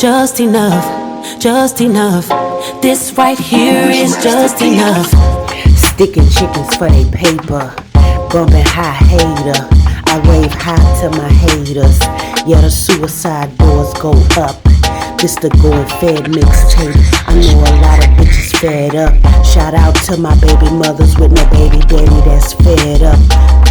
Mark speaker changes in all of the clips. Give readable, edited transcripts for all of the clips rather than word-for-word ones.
Speaker 1: just enough, just enough. This right here is just enough.
Speaker 2: Sticking chickens for they paper, bumping high hater. I wave high to my haters. Yeah, the suicide doors go up. This the Going Fed mixtape. I know a lot of bitches fed up. Shout out to my baby mothers with no baby daddy that's fed up.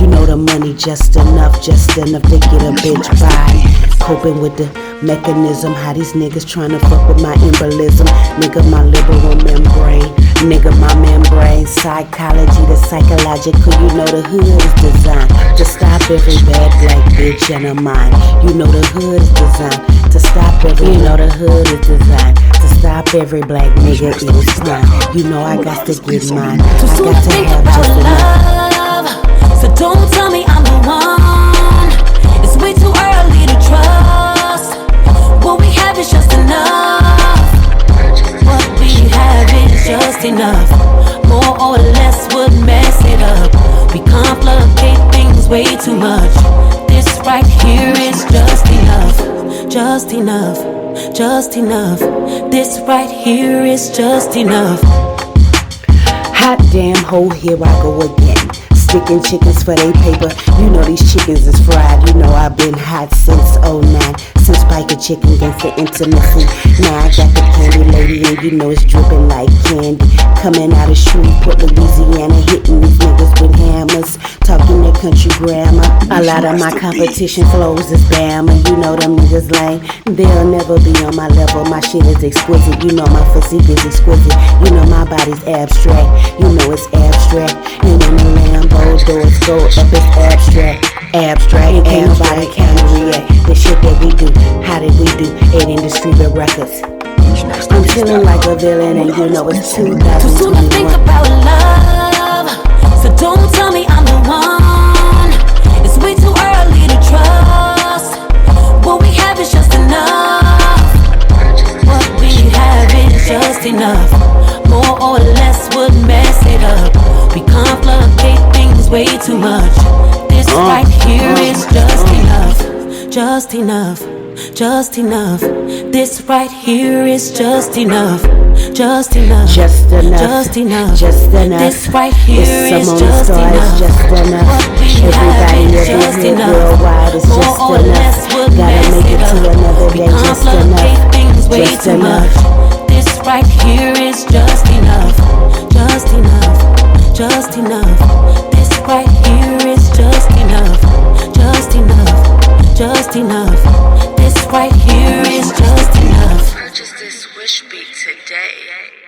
Speaker 2: You know the money just enough to get a bitch by. Coping with the mechanism, how these niggas tryna fuck with my embolism. Nigga, my liberal membrane. Nigga, my membrane. Psychology, the psychological. You know the hood is designed to stop every bad black bitch in her mind. You know the hood is designed to stop every. You know the hood is designed to stop every black nigga in his prime. You know I got to get mine.
Speaker 1: Too soon to think about love, so don't tell me I'm the one. It's way too early to trust. What we have is just enough. What we have is just enough. More or less would mess it up. We complicate things way too much. This right here is just enough, just enough, just enough. This right here is just enough.
Speaker 2: Hot damn hole, here I go again. Sticking chickens for they paper. You know these chickens is fried. You know I've been hot since '09. Since Spiker Chicken Gangsta Intimacy. Now I got the candy lady and you know it's dripping like candy. Coming out of Shreveport, Louisiana, hitting these niggas with hammers. Talking their country grammar. A lot of my competition flows is Bama. You know them niggas lame. They'll never be on my level. My shit is exquisite. You know my physique is exquisite. You know my body's abstract. You know it's abstract. And in the Lambo doors go up, it's abstract. Abstract, ain't nobody can react. The shit that we do, how did we do? 8 Industry with records. I'm feeling like a villain and you know it's 2021.
Speaker 1: Too soon to think about love, so don't tell me I'm the one. It's way too early to trust. What we have is just enough. What we have is just enough. More or less would mess it up. We complicate things way too much. This right here is just enough, just enough, just enough. This right here is just enough, just enough,
Speaker 2: just enough,
Speaker 1: just enough,
Speaker 2: just enough.
Speaker 1: This right here is just enough.
Speaker 2: Just enough.
Speaker 1: What we
Speaker 2: Everybody
Speaker 1: have is
Speaker 2: every
Speaker 1: just
Speaker 2: hit
Speaker 1: enough.
Speaker 2: worldwide is
Speaker 1: More
Speaker 2: just
Speaker 1: or
Speaker 2: enough.
Speaker 1: less would
Speaker 2: Gotta
Speaker 1: mess
Speaker 2: make it
Speaker 1: it
Speaker 2: to
Speaker 1: up.
Speaker 2: another
Speaker 1: We
Speaker 2: day. Just
Speaker 1: complicate
Speaker 2: enough.
Speaker 1: things way
Speaker 2: Just
Speaker 1: too
Speaker 2: enough.
Speaker 1: much. This right here is just enough, just enough, just enough. This right here is just enough, just enough, just enough. This right here is just enough.
Speaker 3: Purchase this Wish Beat today.